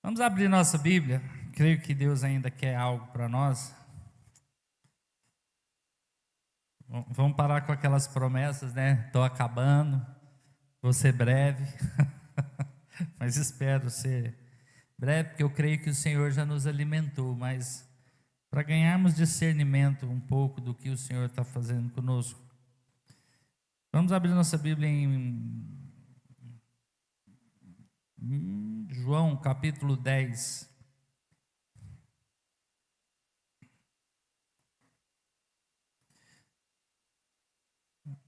Vamos abrir nossa Bíblia. Creio que Deus ainda quer algo para nós. Vamos parar com aquelas promessas, né? Estou acabando, vou ser breve. Mas espero ser breve, porque eu creio que o Senhor já nos alimentou. Mas para ganharmos discernimento um pouco do que o Senhor está fazendo conosco, vamos abrir nossa Bíblia em João capítulo 10.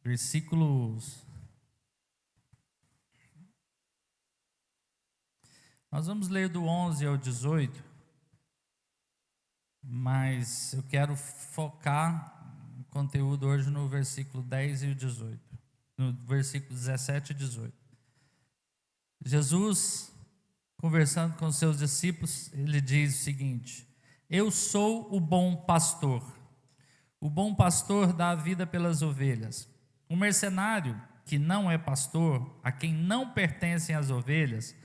Versículos. Nós vamos ler do 11 ao 18, mas eu quero focar o conteúdo hoje no versículo 10 e o 18, no versículo 17 e 18. Jesus, conversando com os seus discípulos, ele diz o seguinte: eu sou o bom pastor. O bom pastor dá a vida pelas ovelhas. O mercenário, que não é pastor, a quem não pertencem as ovelhas,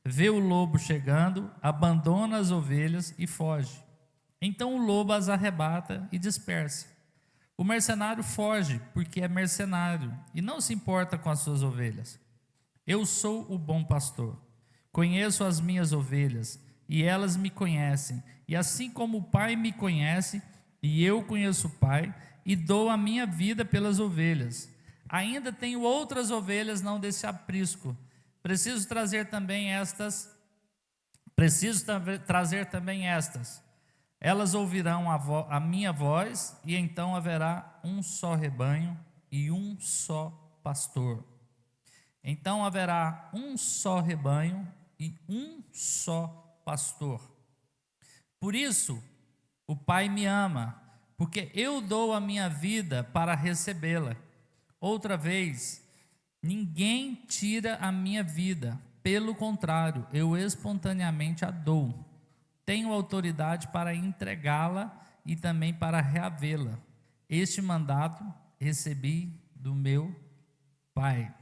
vê o lobo chegando, abandona as ovelhas e foge. Então o lobo as arrebata e dispersa. O mercenário foge porque é mercenário e não se importa com as suas ovelhas. Eu sou o bom pastor. Conheço as minhas ovelhas e elas me conhecem. E assim como o Pai me conhece e eu conheço o Pai e dou a minha vida pelas ovelhas. Ainda tenho outras ovelhas não desse aprisco. Preciso trazer também estas. Elas ouvirão a minha voz, e então haverá um só rebanho e um só pastor. Então haverá um só rebanho e um só pastor. Por isso, o Pai me ama, porque eu dou a minha vida para recebê-la. Outra vez, ninguém tira a minha vida, pelo contrário, eu espontaneamente a dou. Tenho autoridade para entregá-la e também para reavê-la. Este mandato recebi do meu Pai.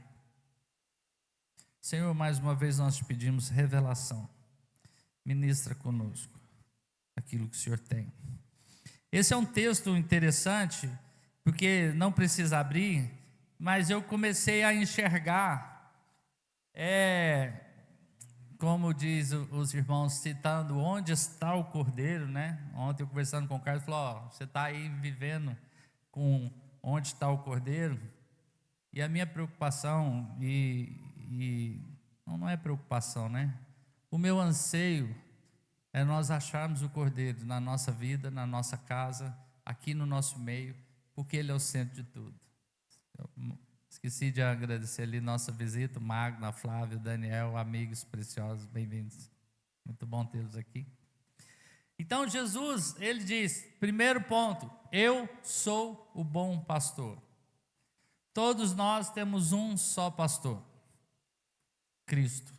Senhor, mais uma vez nós te pedimos revelação. Ministra conosco aquilo que o Senhor tem. Esse é um texto interessante, porque não precisa abrir, mas eu comecei a enxergar, como diz os irmãos citando, onde está o Cordeiro, né? Ontem eu conversando com o Carlos, falou, você está aí vivendo com onde está o Cordeiro? E a minha preocupação, não é preocupação, né? O meu anseio é nós acharmos o Cordeiro na nossa vida, na nossa casa, aqui no nosso meio, porque Ele é o centro de tudo. Eu esqueci de agradecer ali nossa visita, o Magno, a Flávia, o Daniel, amigos preciosos, bem-vindos. Muito bom tê-los aqui. Então Jesus, ele diz, primeiro ponto, eu sou o bom pastor. Todos nós temos um só pastor, Cristo.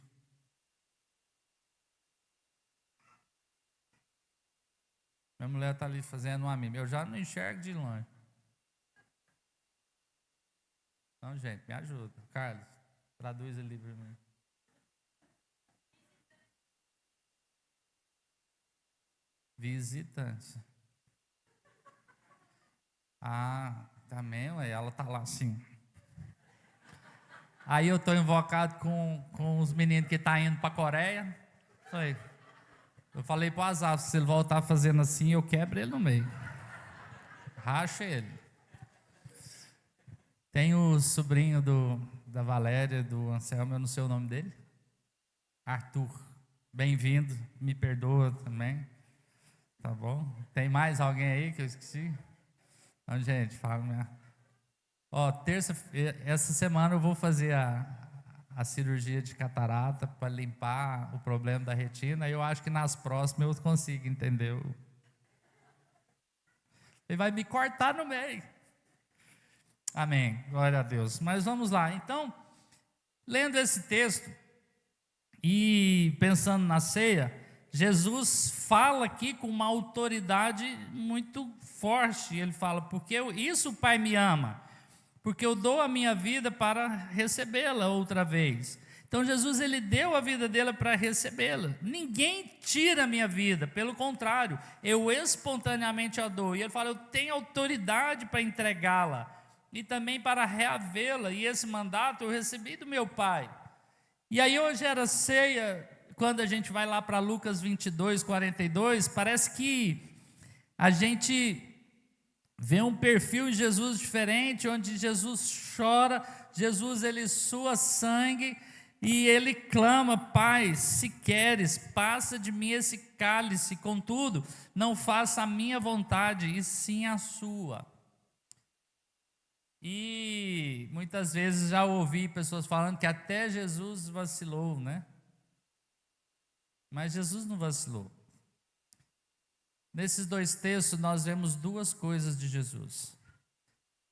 Minha mulher está ali fazendo uma mime, eu já não enxergo de longe. Não, gente, me ajuda. Carlos, traduz ali para mim. Visitante. Ah, também, ué, ela está lá assim. Aí eu estou invocado com os meninos que estão indo para a Coreia. Eu falei para o Azar, se ele voltar fazendo assim, eu quebro ele no meio. Racha ele. Tem o sobrinho da Valéria, do Anselmo, eu não sei o nome dele. Arthur, bem-vindo, me perdoa também. Tá bom? Tem mais alguém aí que eu esqueci? Não, gente, fala minha. Essa semana eu vou fazer a cirurgia de catarata para limpar o problema da retina. Eu acho que nas próximas eu consigo, entendeu? Ele vai me cortar no meio. Amém, glória a Deus. Mas vamos lá, então, lendo esse texto e pensando na ceia, Jesus fala aqui com uma autoridade muito forte. Ele fala, porque isso o Pai me ama, porque eu dou a minha vida para recebê-la outra vez. Então Jesus, ele deu a vida dele para recebê-la. Ninguém tira a minha vida, pelo contrário, eu espontaneamente a dou. E ele fala, eu tenho autoridade para entregá-la e também para reavê-la, e esse mandato eu recebi do meu Pai. E aí hoje era ceia, quando a gente vai lá para Lucas 22, 42, parece que a gente vê um perfil de Jesus diferente, onde Jesus chora, Jesus ele sua sangue, e ele clama, Pai, se queres, passa de mim esse cálice, contudo, não faça a minha vontade, e sim a sua. E muitas vezes já ouvi pessoas falando que até Jesus vacilou, né? Mas Jesus não vacilou. Nesses dois textos nós vemos duas coisas de Jesus: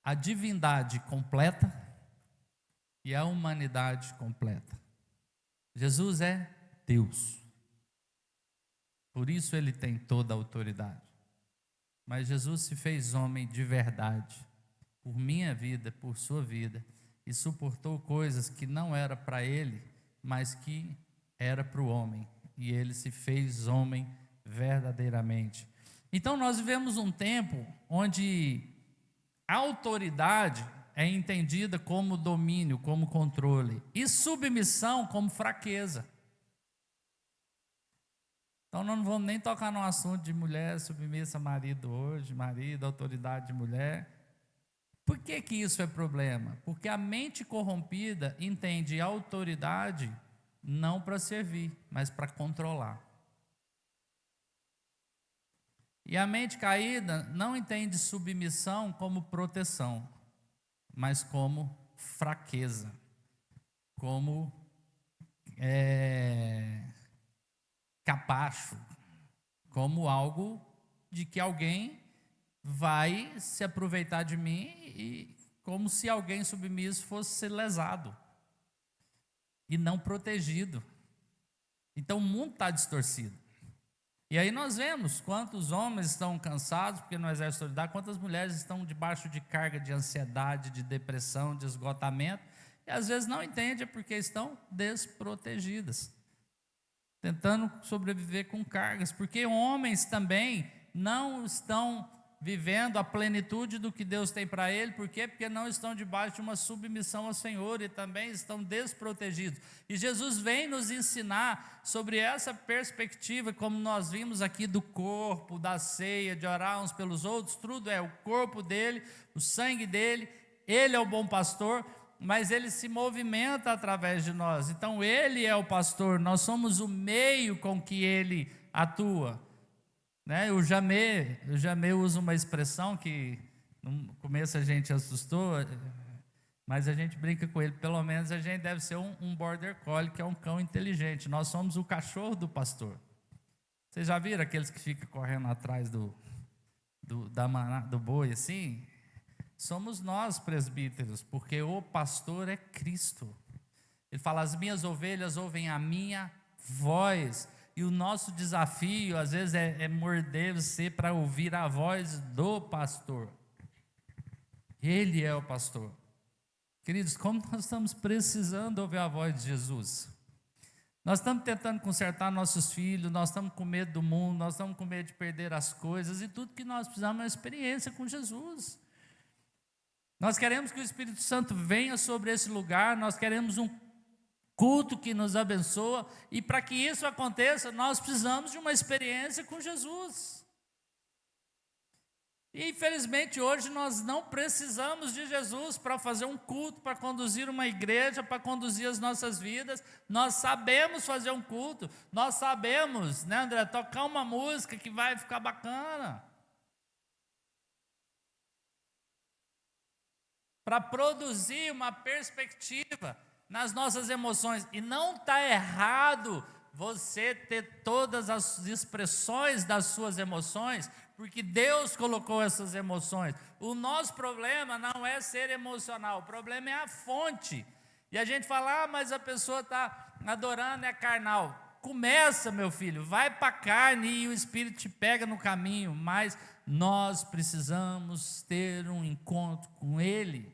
a divindade completa e a humanidade completa. Jesus é Deus, por isso ele tem toda a autoridade. Mas Jesus se fez homem de verdade, por minha vida, por sua vida, e suportou coisas que não era para ele, mas que era para o homem, e ele se fez homem verdadeiramente. Então nós vivemos um tempo onde a autoridade é entendida como domínio, como controle, e submissão como fraqueza. Então nós não vamos nem tocar no assunto de mulher submissa a marido hoje, marido, autoridade de mulher. Por que isso é problema? Porque a mente corrompida entende a autoridade não para servir, mas para controlar. E a mente caída não entende submissão como proteção, mas como fraqueza, como capacho, como algo de que alguém vai se aproveitar de mim, e como se alguém submisso fosse ser lesado e não protegido. Então o mundo está distorcido. E aí nós vemos quantos homens estão cansados porque não exercem autoridade, quantas mulheres estão debaixo de carga de ansiedade, de depressão, de esgotamento, e às vezes não entendem porque estão desprotegidas, tentando sobreviver com cargas, porque homens também não estão vivendo a plenitude do que Deus tem para ele. Por quê? Porque não estão debaixo de uma submissão ao Senhor e também estão desprotegidos. E Jesus vem nos ensinar sobre essa perspectiva, como nós vimos aqui do corpo, da ceia, de orar uns pelos outros. Tudo é o corpo dele, o sangue dele, ele é o bom pastor, mas ele se movimenta através de nós. Então ele é o pastor, nós somos o meio com que ele atua. O Jamê usa uma expressão que no começo a gente assustou, mas a gente brinca com ele, pelo menos a gente deve ser um border collie, que é um cão inteligente. Nós somos o cachorro do pastor. Vocês já viram aqueles que ficam correndo atrás do boi assim? Somos nós, presbíteros, porque o pastor é Cristo. Ele fala, as minhas ovelhas ouvem a minha voz. E o nosso desafio, às vezes, é morder você para ouvir a voz do pastor. Ele é o pastor. Queridos, como nós estamos precisando ouvir a voz de Jesus. Nós estamos tentando consertar nossos filhos, nós estamos com medo do mundo, nós estamos com medo de perder as coisas, e tudo que nós precisamos é uma experiência com Jesus. Nós queremos que o Espírito Santo venha sobre esse lugar, nós queremos um culto que nos abençoa, e para que isso aconteça, nós precisamos de uma experiência com Jesus. E infelizmente hoje nós não precisamos de Jesus para fazer um culto, para conduzir uma igreja, para conduzir as nossas vidas. Nós sabemos fazer um culto, nós sabemos, né, André, tocar uma música que vai ficar bacana. Para produzir uma perspectiva nas nossas emoções. E não está errado você ter todas as expressões das suas emoções, porque Deus colocou essas emoções. O nosso problema não é ser emocional, o problema é a fonte. E a gente fala, mas a pessoa está adorando, é carnal. Começa, meu filho, vai para a carne e o Espírito te pega no caminho, mas nós precisamos ter um encontro com Ele.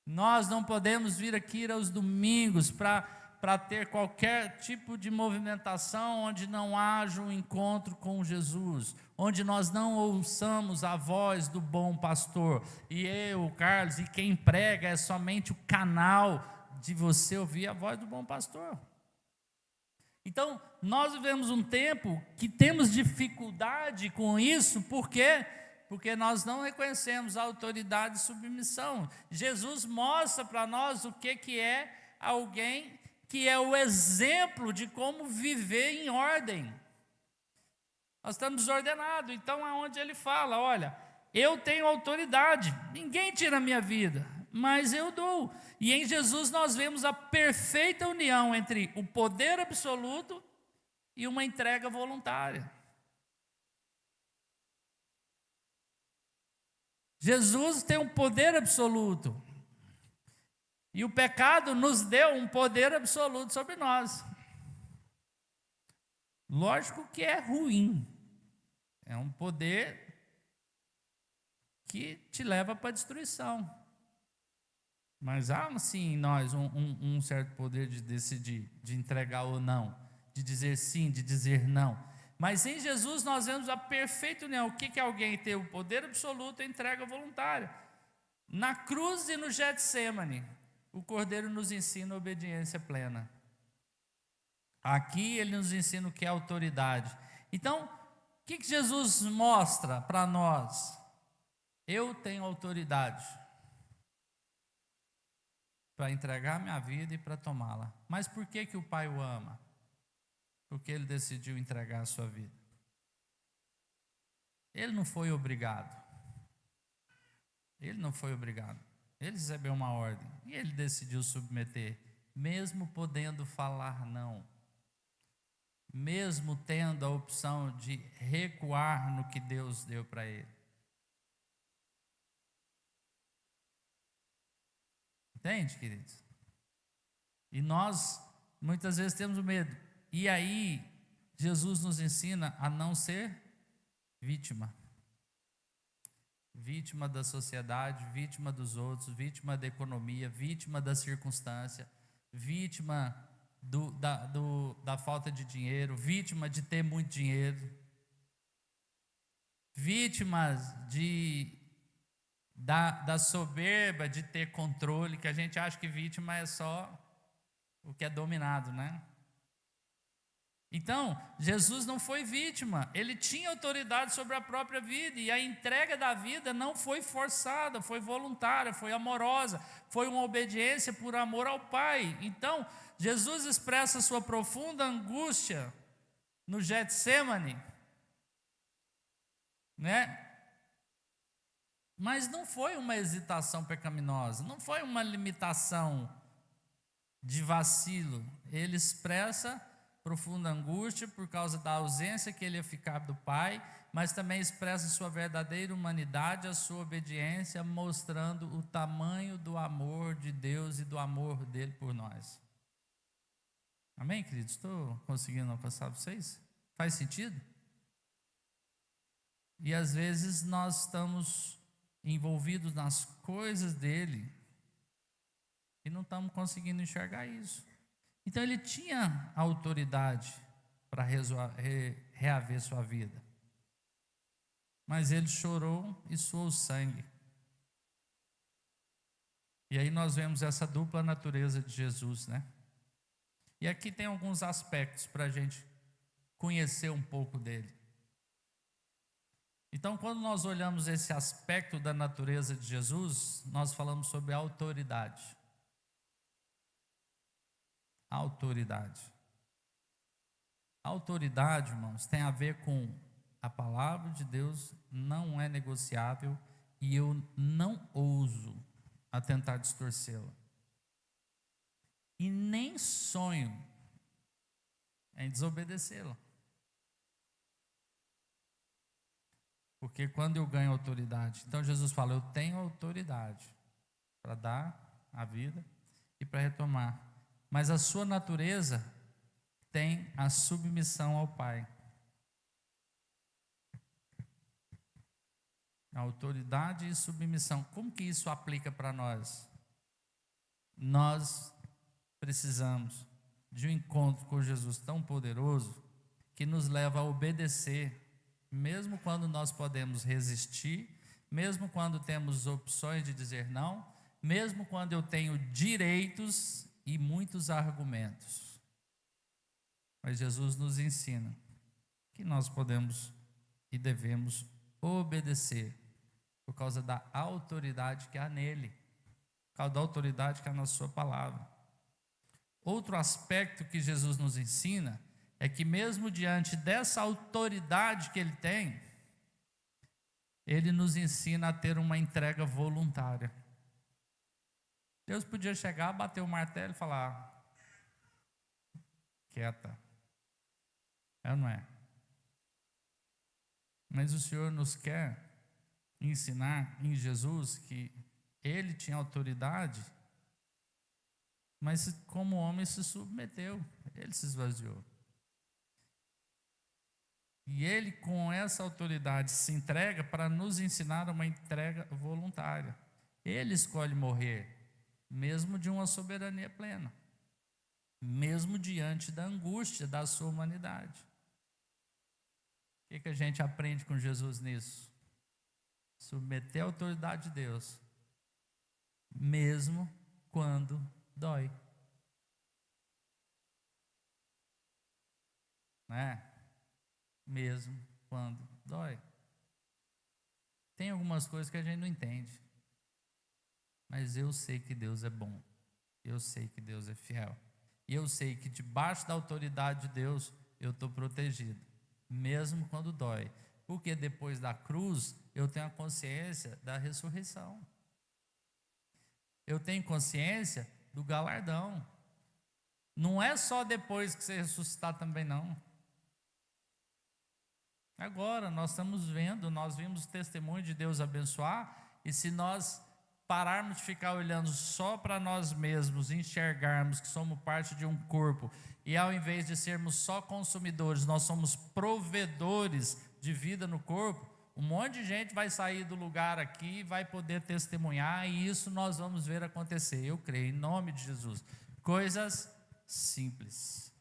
Nós não podemos vir aqui aos domingos para para ter qualquer tipo de movimentação onde não haja um encontro com Jesus, onde nós não ouçamos a voz do bom pastor. E eu, Carlos, e quem prega é somente o canal de você ouvir a voz do bom pastor. Então, nós vivemos um tempo que temos dificuldade com isso, por quê? Porque nós não reconhecemos a autoridade e submissão. Jesus mostra para nós o que é alguém que é o exemplo de como viver em ordem. Nós estamos desordenados, então aonde ele fala, olha, eu tenho autoridade, ninguém tira a minha vida, mas eu dou. E em Jesus nós vemos a perfeita união entre o poder absoluto e uma entrega voluntária. Jesus tem um poder absoluto. E o pecado nos deu um poder absoluto sobre nós. Lógico que é ruim. É um poder que te leva para a destruição. Mas há sim em nós um certo poder de decidir, de entregar ou não, de dizer sim, de dizer não. Mas em Jesus nós vemos a perfeita união. O que é alguém ter o poder absoluto e a entrega voluntária? Na cruz e no Getsemane, o Cordeiro nos ensina a obediência plena. Aqui ele nos ensina o que é autoridade. Então, o que Jesus mostra para nós? Eu tenho autoridade para entregar minha vida e para tomá-la. Mas por que o Pai o ama? Porque ele decidiu entregar a sua vida. Ele não foi obrigado. Ele não foi obrigado. Ele recebeu uma ordem e ele decidiu submeter, mesmo podendo falar não, mesmo tendo a opção de recuar no que Deus deu para ele. Entende, queridos? E nós muitas vezes temos medo. E aí Jesus nos ensina a não ser vítima. Vítima da sociedade, vítima dos outros, vítima da economia, vítima da circunstância, vítima da falta de dinheiro, vítima de ter muito dinheiro, vítimas da soberba de ter controle, que a gente acha que vítima é só o que é dominado, né? Então, Jesus não foi vítima, ele tinha autoridade sobre a própria vida, e a entrega da vida não foi forçada, foi voluntária, foi amorosa, foi uma obediência por amor ao Pai. Então, Jesus expressa sua profunda angústia no Getsemane, né? Mas não foi uma hesitação pecaminosa, não foi uma limitação de vacilo, ele expressa profunda angústia por causa da ausência que ele ia ficar do Pai, mas também expressa sua verdadeira humanidade, a sua obediência, mostrando o tamanho do amor de Deus e do amor dele por nós. Amém, queridos? Estou conseguindo alcançar vocês? Faz sentido? E às vezes nós estamos envolvidos nas coisas dele e não estamos conseguindo enxergar isso. Então ele tinha autoridade para reaver sua vida, mas ele chorou e suou sangue. E aí nós vemos essa dupla natureza de Jesus, né? E aqui tem alguns aspectos para a gente conhecer um pouco dele. Então, quando nós olhamos esse aspecto da natureza de Jesus, nós falamos sobre autoridade. Autoridade. Autoridade, irmãos, tem a ver com a palavra de Deus, não é negociável e eu não ouso a tentar distorcê-la. E nem sonho em desobedecê-la. Porque quando eu ganho autoridade, então Jesus fala, eu tenho autoridade para dar a vida e para retomar. Mas a sua natureza tem a submissão ao Pai. A autoridade e submissão. Como que isso aplica para nós? Nós precisamos de um encontro com Jesus tão poderoso que nos leva a obedecer, mesmo quando nós podemos resistir, mesmo quando temos opções de dizer não, mesmo quando eu tenho direitos e muitos argumentos. Mas Jesus nos ensina que nós podemos e devemos obedecer por causa da autoridade que há nele, por causa da autoridade que há na sua palavra. Outro aspecto que Jesus nos ensina é que mesmo diante dessa autoridade que ele tem, ele nos ensina a ter uma entrega voluntária. Deus podia chegar, bater o martelo e falar: quieta. É ou não é? Mas o Senhor nos quer ensinar em Jesus que ele tinha autoridade, mas como homem se submeteu, ele se esvaziou. E ele, com essa autoridade, se entrega para nos ensinar uma entrega voluntária. Ele escolhe morrer, mesmo de uma soberania plena, mesmo diante da angústia da sua humanidade. O que a gente aprende com Jesus nisso? Submeter a autoridade de Deus, mesmo quando dói. Né? Mesmo quando dói. Tem algumas coisas que a gente não entende, mas eu sei que Deus é bom, eu sei que Deus é fiel, e eu sei que debaixo da autoridade de Deus eu estou protegido, mesmo quando dói, porque depois da cruz eu tenho a consciência da ressurreição, eu tenho consciência do galardão. Não é só depois que você ressuscitar também, não. Agora nós estamos vendo, nós vimos o testemunho de Deus abençoar, e se nós pararmos de ficar olhando só para nós mesmos, enxergarmos que somos parte de um corpo, e ao invés de sermos só consumidores, nós somos provedores de vida no corpo, um monte de gente vai sair do lugar aqui, vai poder testemunhar, e isso nós vamos ver acontecer, eu creio, em nome de Jesus. Coisas simples,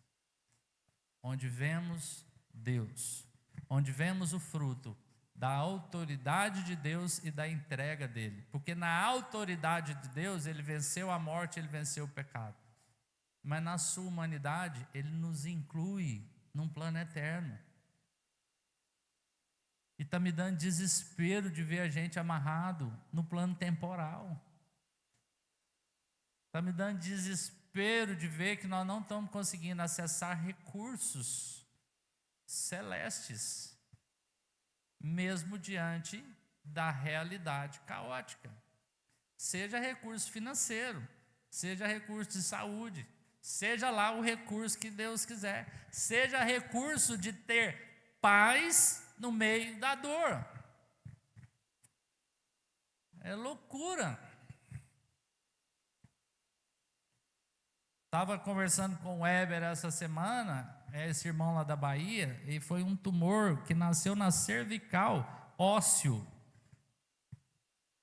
onde vemos Deus, onde vemos o fruto da autoridade de Deus e da entrega dele, porque na autoridade de Deus ele venceu a morte, ele venceu o pecado, mas na sua humanidade ele nos inclui num plano eterno, e está me dando desespero de ver a gente amarrado no plano temporal, está me dando desespero de ver que nós não estamos conseguindo acessar recursos celestes, mesmo diante da realidade caótica, seja recurso financeiro, seja recurso de saúde, seja lá o recurso que Deus quiser, seja recurso de ter paz no meio da dor. É loucura. Estava conversando com o Weber essa semana, esse irmão lá da Bahia, e foi um tumor que nasceu na cervical ósseo.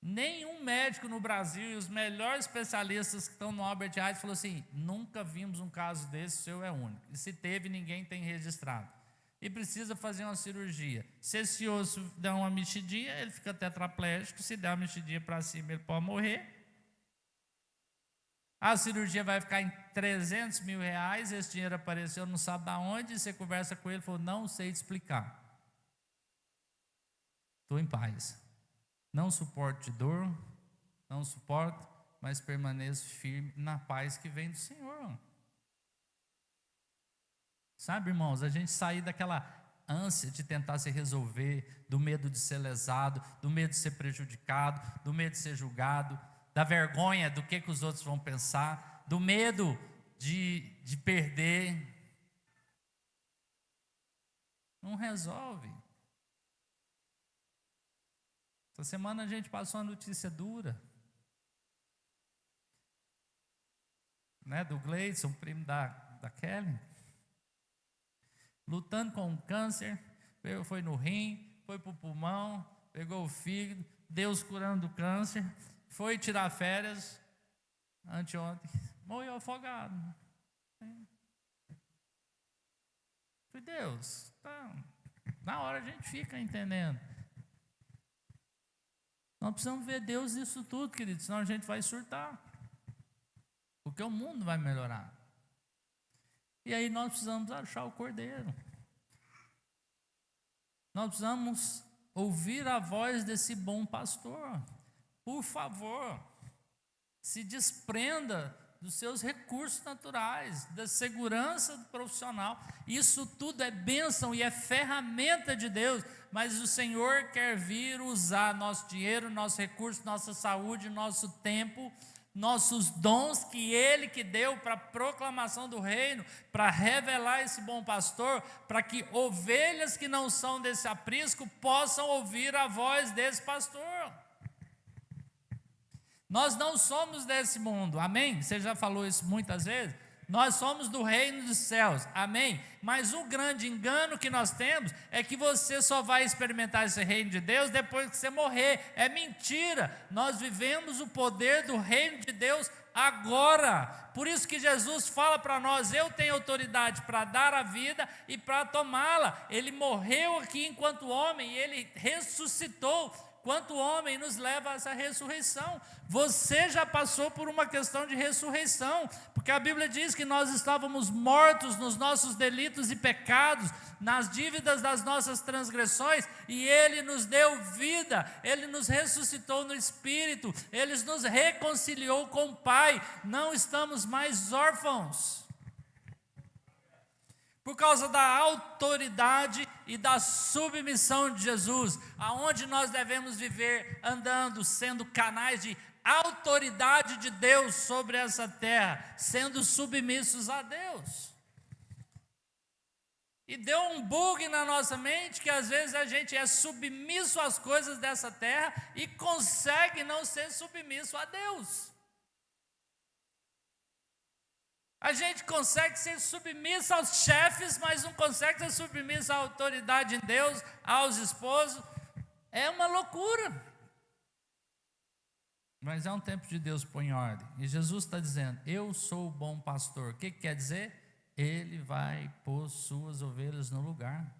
Nenhum médico no Brasil, e os melhores especialistas que estão no Albert Einstein, falou assim: nunca vimos um caso desse, o seu é único. E se teve, ninguém tem registrado. E precisa fazer uma cirurgia. Se esse osso der uma mexidinha, ele fica tetraplégico. Se der uma mexidinha para cima, ele pode morrer. A cirurgia vai ficar em 300 mil reais, esse dinheiro apareceu, não sabe de onde, você conversa com ele, falou: não sei te explicar. Estou em paz. Não suporto de dor, não suporto, mas permaneço firme na paz que vem do Senhor. Sabe, irmãos, a gente sair daquela ânsia de tentar se resolver, do medo de ser lesado, do medo de ser prejudicado, do medo de ser julgado, da vergonha do que os outros vão pensar, do medo de perder. Não resolve. Essa semana a gente passou uma notícia dura, né, do Gleison, primo da Kelly, lutando com o câncer, foi no rim, foi para o pulmão, pegou o fígado, Deus curando do câncer, foi tirar férias, anteontem, morreu afogado. Falei, Deus, tá, na hora a gente fica entendendo. Nós precisamos ver Deus nisso tudo, querido, senão a gente vai surtar. Porque o mundo vai melhorar. E aí nós precisamos achar o cordeiro. Nós precisamos ouvir a voz desse bom pastor. Por favor, se desprenda dos seus recursos naturais, da segurança profissional. Isso tudo é bênção e é ferramenta de Deus, mas o Senhor quer vir usar nosso dinheiro, nosso recurso, nossa saúde, nosso tempo, nossos dons que Ele que deu para a proclamação do reino, para revelar esse bom pastor, para que ovelhas que não são desse aprisco possam ouvir a voz desse pastor. Nós não somos desse mundo, amém? Você já falou isso muitas vezes? Nós somos do reino dos céus, amém? Mas o grande engano que nós temos é que você só vai experimentar esse reino de Deus depois que você morrer. É mentira, nós vivemos o poder do reino de Deus agora. Por isso que Jesus fala para nós, eu tenho autoridade para dar a vida e para tomá-la. Ele morreu aqui enquanto homem e Ele ressuscitou quanto homem, nos leva a essa ressurreição. Você já passou por uma questão de ressurreição, porque a Bíblia diz que nós estávamos mortos nos nossos delitos e pecados, nas dívidas das nossas transgressões, e Ele nos deu vida, Ele nos ressuscitou no Espírito, Ele nos reconciliou com o Pai, não estamos mais órfãos. Por causa da autoridade e da submissão de Jesus, aonde nós devemos viver andando, sendo canais de autoridade de Deus sobre essa terra, sendo submissos a Deus. E deu um bug na nossa mente que às vezes a gente é submisso às coisas dessa terra e consegue não ser submisso a Deus. A gente consegue ser submisso aos chefes, mas não consegue ser submisso à autoridade em Deus, aos esposos. É uma loucura. Mas é um tempo de Deus pôr em ordem. E Jesus está dizendo, eu sou o bom pastor. O que quer dizer? Ele vai pôr suas ovelhas no lugar.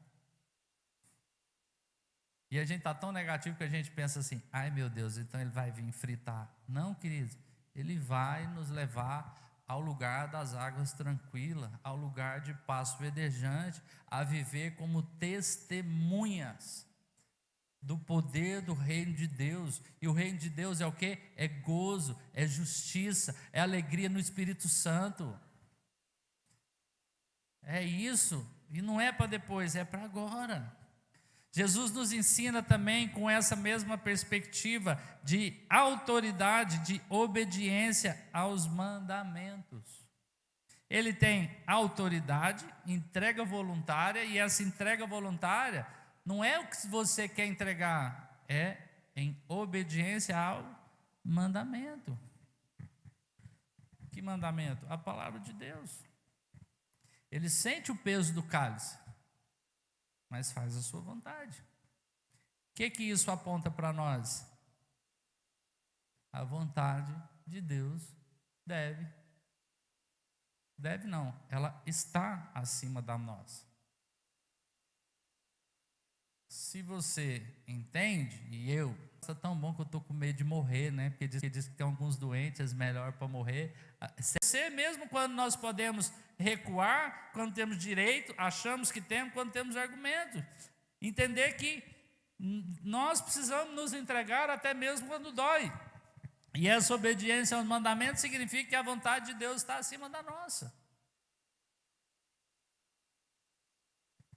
E a gente está tão negativo que a gente pensa assim, ai meu Deus, então ele vai vir fritar. Não, querido, ele vai nos levar ao lugar das águas tranquilas, ao lugar de pasto verdejante, a viver como testemunhas do poder do reino de Deus. E o reino de Deus é o quê? É gozo, é justiça, é alegria no Espírito Santo. É isso, e não é para depois, é para agora. Jesus nos ensina também com essa mesma perspectiva de autoridade, de obediência aos mandamentos. Ele tem autoridade, entrega voluntária, e essa entrega voluntária não é o que você quer entregar, é em obediência ao mandamento. Que mandamento? A palavra de Deus. Ele sente o peso do cálice, mas faz a sua vontade. O que isso aponta para nós? A vontade de Deus deve não, ela está acima da nossa. Se você entende, e eu, é tão bom que eu estou com medo de morrer, né? Porque diz que tem alguns doentes, é melhor para morrer. Você mesmo quando nós podemos recuar, quando temos direito, achamos que temos, quando temos argumento. Entender que nós precisamos nos entregar até mesmo quando dói. E essa obediência aos mandamentos significa que a vontade de Deus está acima da nossa.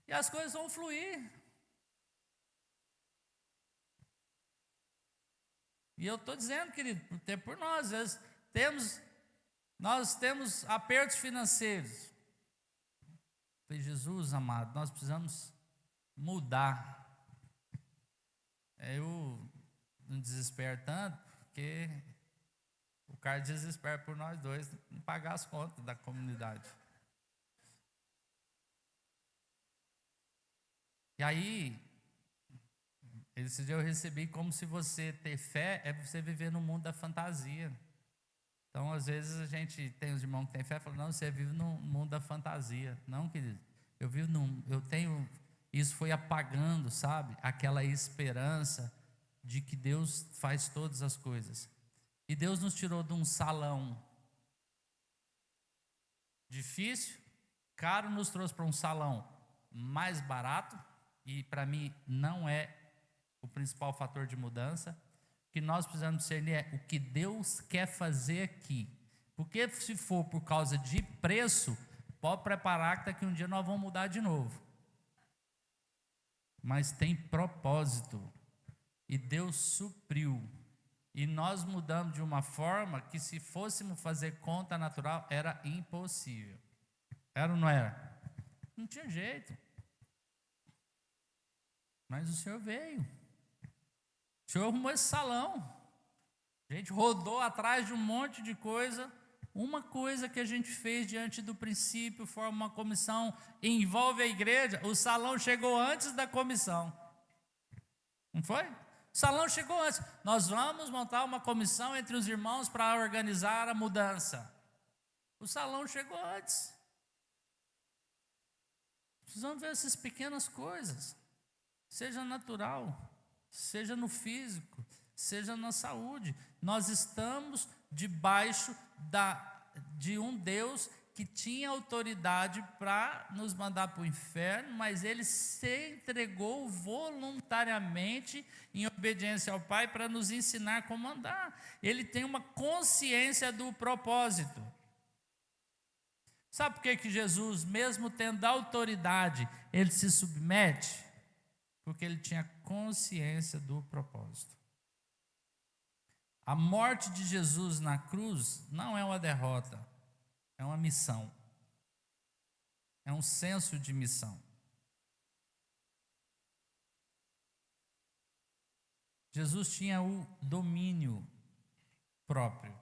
E as coisas vão fluir. E eu estou dizendo, querido, por nós, às vezes nós temos apertos financeiros. Falei, Jesus amado, nós precisamos mudar. Eu não desespero tanto, porque o cara desespera por nós dois não pagar as contas da comunidade. E aí, esse dia eu recebi como se você ter fé é você viver no mundo da fantasia. Então, às vezes, a gente tem os irmãos que têm fé e falam, não, você vive no mundo da fantasia. Não, querido, Isso foi apagando, sabe? Aquela esperança de que Deus faz todas as coisas. E Deus nos tirou de um salão difícil, caro, nos trouxe para um salão mais barato, e para mim não é o principal fator de mudança. O que nós precisamos discernir é o que Deus quer fazer aqui. Porque se for por causa de preço, pode preparar que daqui um dia nós vamos mudar de novo. Mas tem propósito, e Deus supriu. E nós mudamos de uma forma que, se fôssemos fazer conta natural, era impossível. Era ou não era? Não tinha jeito. Mas o Senhor veio. O Senhor arrumou esse salão. A gente rodou atrás de um monte de coisa. Uma coisa que a gente fez diante do princípio, forma uma comissão, envolve a igreja. O salão chegou antes da comissão. Não foi? O salão chegou antes. Nós vamos montar uma comissão entre os irmãos para organizar a mudança. O salão chegou antes. Precisamos ver essas pequenas coisas. Seja natural, seja no físico, seja na saúde. Nós estamos debaixo de um Deus que tinha autoridade para nos mandar para o inferno, mas Ele se entregou voluntariamente em obediência ao Pai para nos ensinar como andar. Ele tem uma consciência do propósito. Sabe por que Jesus, mesmo tendo autoridade, Ele se submete? Porque Ele tinha consciência do propósito. A morte de Jesus na cruz não é uma derrota, é uma missão. É um senso de missão. Jesus tinha o domínio próprio.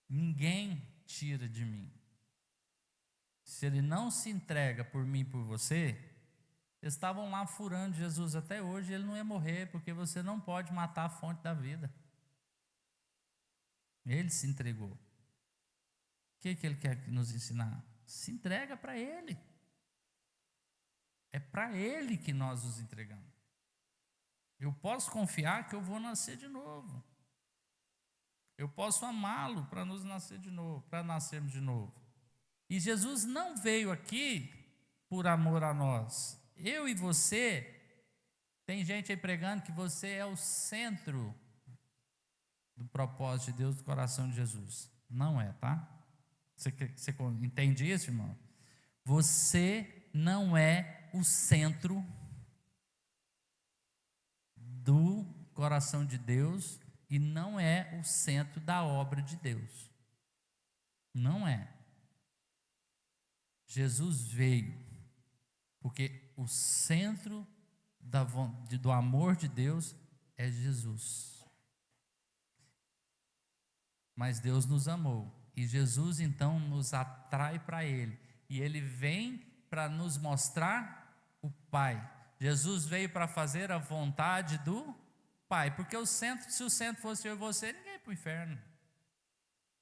Ninguém tira de mim. Se Ele não se entrega por mim e por você, eles estavam lá furando Jesus até hoje, Ele não ia morrer, porque você não pode matar a fonte da vida. Ele se entregou. O que Ele quer nos ensinar? Se entrega para Ele. É para Ele que nós nos entregamos. Eu posso confiar que eu vou nascer de novo. Eu posso amá-lo para nos nascer de novo, para nascermos de novo. E Jesus não veio aqui por amor a nós. Eu e você, tem gente aí pregando que você é o centro do propósito de Deus, do coração de Jesus. Não é, tá? Você entende isso, irmão? Você não é o centro do coração de Deus e não é o centro da obra de Deus. Não é. Jesus veio porque o centro do amor de Deus é Jesus. Mas Deus nos amou. E Jesus então nos atrai para Ele. E Ele vem para nos mostrar o Pai. Jesus veio para fazer a vontade do Pai. Porque se o centro fosse eu e você, ninguém ia para o inferno.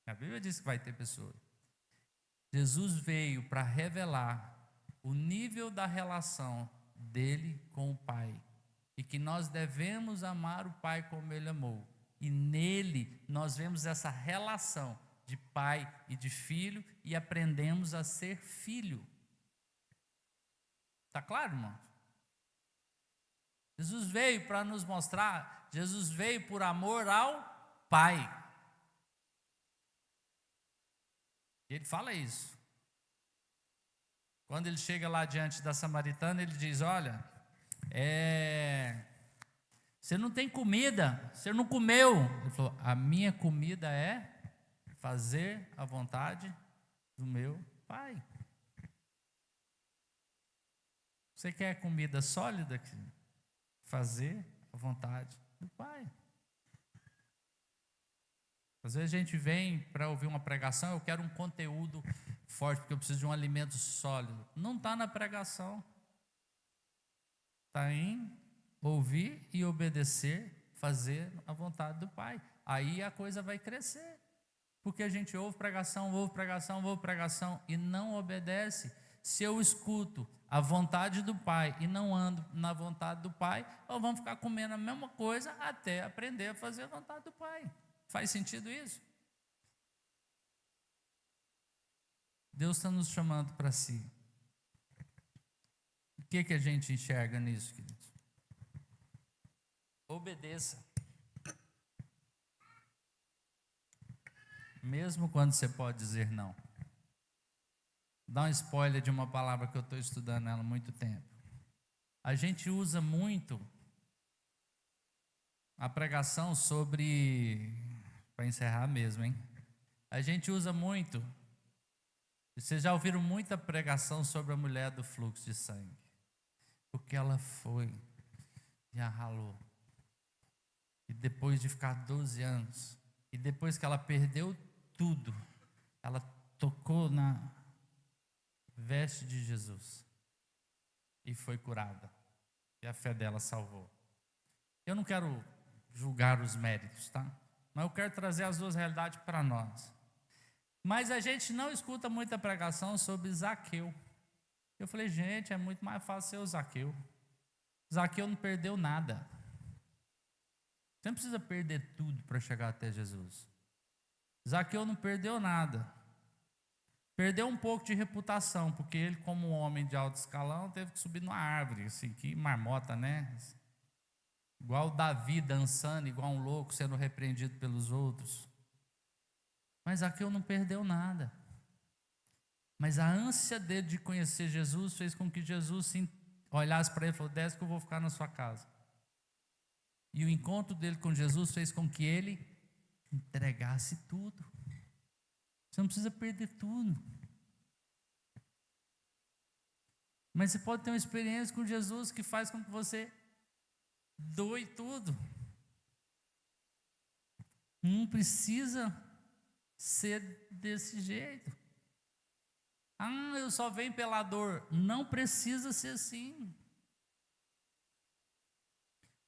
A Bíblia diz que vai ter pessoas. Jesus veio para revelar o nível da relação dele com o Pai. E que nós devemos amar o Pai como Ele amou. E nele nós vemos essa relação de pai e de filho e aprendemos a ser filho. Está claro, irmão? Jesus veio para nos mostrar, Jesus veio por amor ao Pai. E Ele fala isso. Quando Ele chega lá diante da samaritana, Ele diz: olha, você não tem comida, você não comeu. Ele falou: a minha comida é fazer a vontade do meu Pai. Você quer comida sólida? Fazer a vontade do Pai. Às vezes a gente vem para ouvir uma pregação, eu quero um conteúdo forte, porque eu preciso de um alimento sólido. Não está na pregação. Está em ouvir e obedecer, fazer a vontade do Pai. Aí a coisa vai crescer. Porque a gente ouve pregação, ouve pregação, ouve pregação e não obedece. Se eu escuto a vontade do Pai e não ando na vontade do Pai, nós vamos ficar comendo a mesma coisa até aprender a fazer a vontade do Pai. Faz sentido isso? Deus está nos chamando para si. O que a gente enxerga nisso, queridos? Obedeça. Mesmo quando você pode dizer não. Dá um spoiler de uma palavra que eu estou estudando ela há muito tempo. A gente usa muito a pregação sobre, para encerrar mesmo, hein? A gente usa muito, vocês já ouviram muita pregação sobre a mulher do fluxo de sangue. Porque ela foi e a ralou. E depois de ficar 12 anos, e depois que ela perdeu tudo, ela tocou na veste de Jesus e foi curada. E a fé dela salvou. Eu não quero julgar os méritos, tá? Mas eu quero trazer as duas realidades para nós. Mas a gente não escuta muita pregação sobre Zaqueu. Eu falei, gente, é muito mais fácil ser o Zaqueu. Zaqueu não perdeu nada. Você não precisa perder tudo para chegar até Jesus. Zaqueu não perdeu nada. Perdeu um pouco de reputação, porque ele, como um homem de alto escalão, teve que subir numa árvore, assim, que marmota, né? Igual Davi dançando, igual um louco, sendo repreendido pelos outros. Mas Zaqueu não perdeu nada. Mas a ânsia dele de conhecer Jesus fez com que Jesus olhasse para ele e falou, desce que eu vou ficar na sua casa. E o encontro dele com Jesus fez com que ele entregasse tudo. Você não precisa perder tudo. Mas você pode ter uma experiência com Jesus que faz com que você doe tudo. Não precisa ser desse jeito. Ah, eu só venho pela dor. Não precisa ser assim.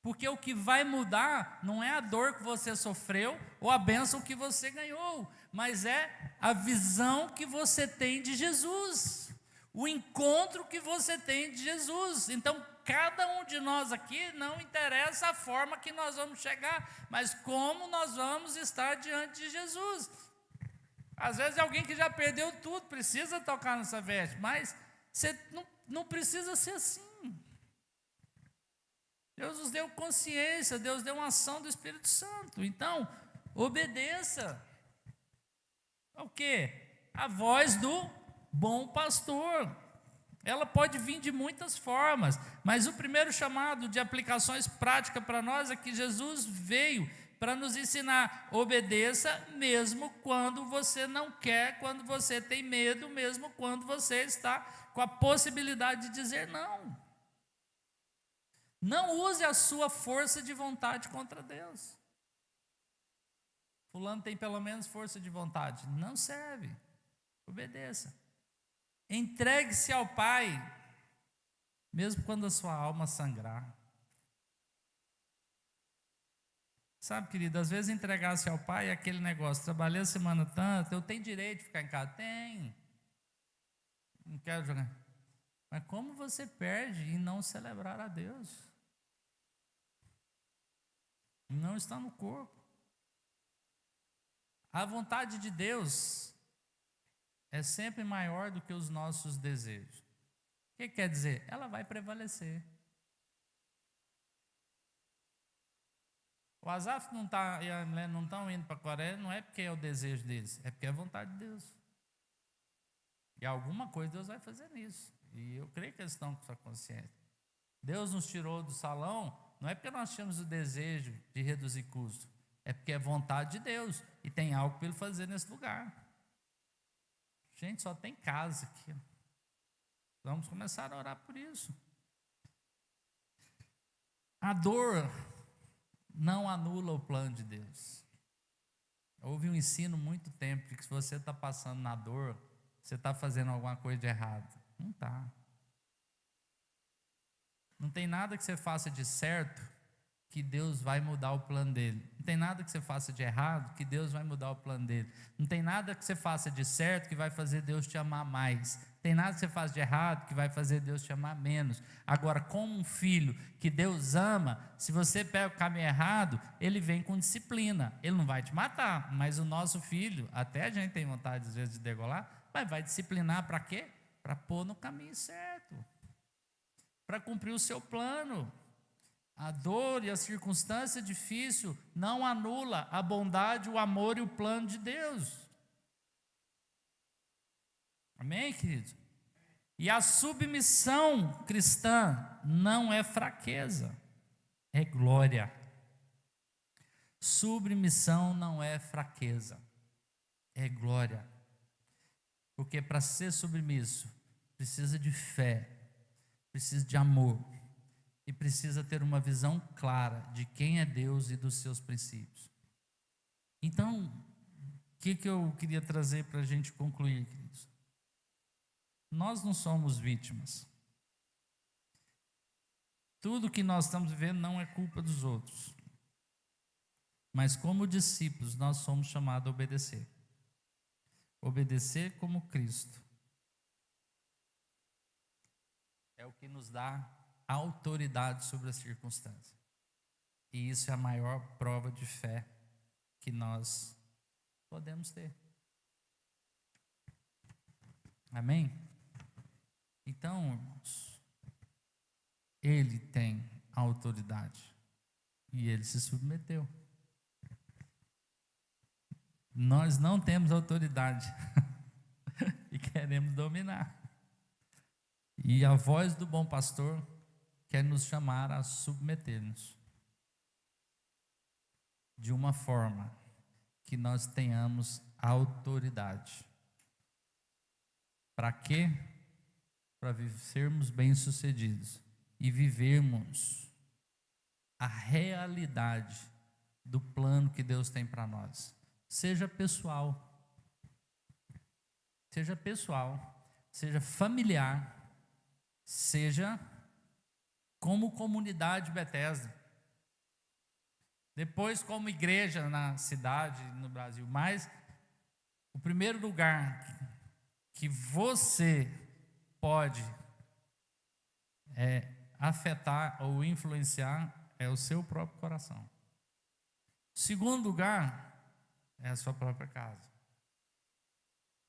Porque o que vai mudar não é a dor que você sofreu ou a bênção que você ganhou, mas é a visão que você tem de Jesus, o encontro que você tem de Jesus. Então, cada um de nós aqui, não interessa a forma que nós vamos chegar, mas como nós vamos estar diante de Jesus. Às vezes alguém que já perdeu tudo precisa tocar nessa veste, mas você não precisa ser assim. Deus nos deu consciência, Deus deu uma ação do Espírito Santo. Então, obedeça. O quê? A voz do bom pastor. Ela pode vir de muitas formas, mas o primeiro chamado de aplicações práticas para nós é que Jesus veio para nos ensinar, obedeça mesmo quando você não quer, quando você tem medo, mesmo quando você está com a possibilidade de dizer não. Não use a sua força de vontade contra Deus. Fulano tem pelo menos força de vontade. Não serve. Obedeça. Entregue-se ao Pai, mesmo quando a sua alma sangrar. Sabe, querido, às vezes entregar-se ao Pai é aquele negócio, trabalhei a semana tanto, eu tenho direito de ficar em casa? Tem. Não quero jogar. Mas como você perde em não celebrar a Deus? Não está no corpo. A vontade de Deus é sempre maior do que os nossos desejos. O que quer dizer? Ela vai prevalecer. O Asaf e a Milene não estão indo para a Coreia, não é porque é o desejo deles, é porque é a vontade de Deus. E alguma coisa Deus vai fazer nisso. E eu creio que eles estão com essa consciência. Deus nos tirou do salão, não é porque nós tínhamos o desejo de reduzir custo, é porque é vontade de Deus e tem algo para Ele fazer nesse lugar. Gente, só tem casa aqui. Vamos começar a orar por isso. A dor não anula o plano de Deus. Houve um ensino muito tempo de que se você está passando na dor, você está fazendo alguma coisa de errado. Não está. Não tem nada que você faça de certo que Deus vai mudar o plano dele. Não tem nada que você faça de errado que Deus vai mudar o plano dele. Não tem nada que você faça de certo que vai fazer Deus te amar mais. Não tem nada que você faça de errado que vai fazer Deus te amar menos. Agora, como um filho que Deus ama, se você pega o caminho errado, ele vem com disciplina. Ele não vai te matar, mas o nosso filho, até a gente tem vontade às vezes de degolar, mas vai disciplinar para quê? Para pôr no caminho certo, para cumprir o seu plano. A dor e a circunstância difícil não anula a bondade, o amor e o plano de Deus. Amém, querido? E a submissão cristã não é fraqueza, é glória. Submissão não é fraqueza, é glória. Porque para ser submisso, precisa de fé, precisa de amor. E precisa ter uma visão clara de quem é Deus e dos seus princípios. Então, o que eu queria trazer para a gente concluir, queridos? Nós não somos vítimas. Tudo que nós estamos vivendo não é culpa dos outros. Mas como discípulos, nós somos chamados a obedecer. Obedecer como Cristo. É o que nos dá autoridade sobre as circunstâncias. E isso é a maior prova de fé que nós podemos ter. Amém? Então, irmãos, ele tem autoridade e ele se submeteu. Nós não temos autoridade e queremos dominar. E a voz do bom pastor quer nos chamar a submeter-nos de uma forma que nós tenhamos autoridade. Para quê? Para sermos bem-sucedidos e vivermos a realidade do plano que Deus tem para nós. Seja pessoal, seja familiar, seja como comunidade Bethesda, depois como igreja na cidade, no Brasil. Mas o primeiro lugar que você pode afetar ou influenciar é o seu próprio coração. O segundo lugar é a sua própria casa.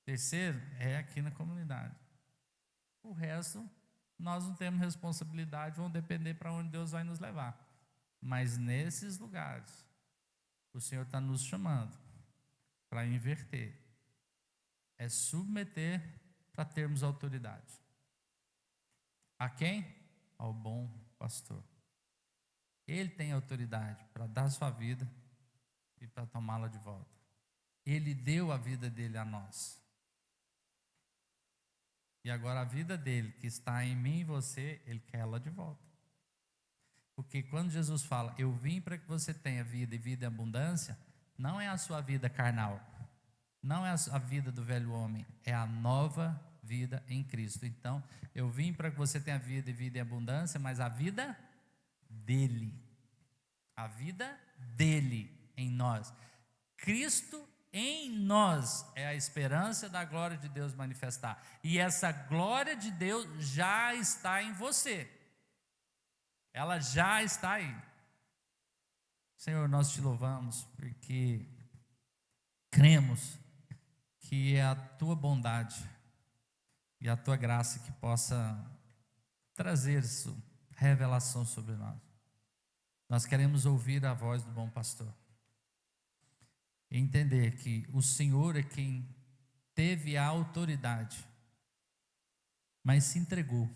O terceiro é aqui na comunidade. O resto nós não temos responsabilidade, vão depender para onde Deus vai nos levar. Mas nesses lugares, o Senhor está nos chamando para inverter. É submeter para termos autoridade. A quem? Ao bom pastor. Ele tem autoridade para dar sua vida e para tomá-la de volta. Ele deu a vida dele a nós. E agora a vida dele, que está em mim e você, ele quer ela de volta. Porque quando Jesus fala, eu vim para que você tenha vida e vida em abundância, não é a sua vida carnal, não é a vida do velho homem, é a nova vida em Cristo. Então, eu vim para que você tenha vida e vida em abundância, mas a vida dele em nós. Cristo em nós é a esperança da glória de Deus manifestar. E essa glória de Deus já está em você. Ela já está aí. Senhor, nós te louvamos porque cremos que é a tua bondade e a tua graça que possa trazer isso, revelação sobre nós. Nós queremos ouvir a voz do bom pastor. E entender que o Senhor é quem teve a autoridade, mas se entregou.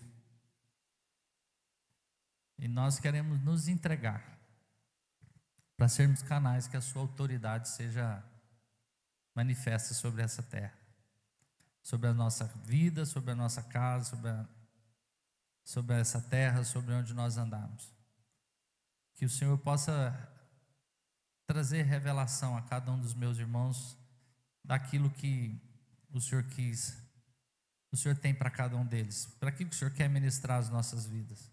E nós queremos nos entregar para sermos canais que a sua autoridade seja manifesta sobre essa terra, sobre a nossa vida, sobre a nossa casa, sobre essa terra, sobre onde nós andamos. Que o Senhor possa trazer revelação a cada um dos meus irmãos daquilo que o Senhor quis, o Senhor tem para cada um deles, para aquilo que o Senhor quer ministrar às nossas vidas.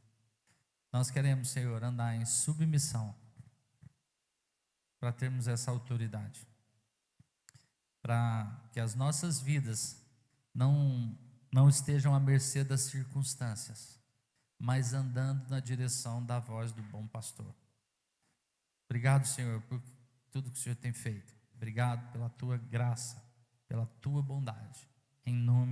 Nós queremos, Senhor, andar em submissão para termos essa autoridade, para que as nossas vidas não estejam à mercê das circunstâncias, mas andando na direção da voz do bom pastor. Obrigado, Senhor, por tudo que o Senhor tem feito. Obrigado pela tua graça, pela tua bondade. Em nome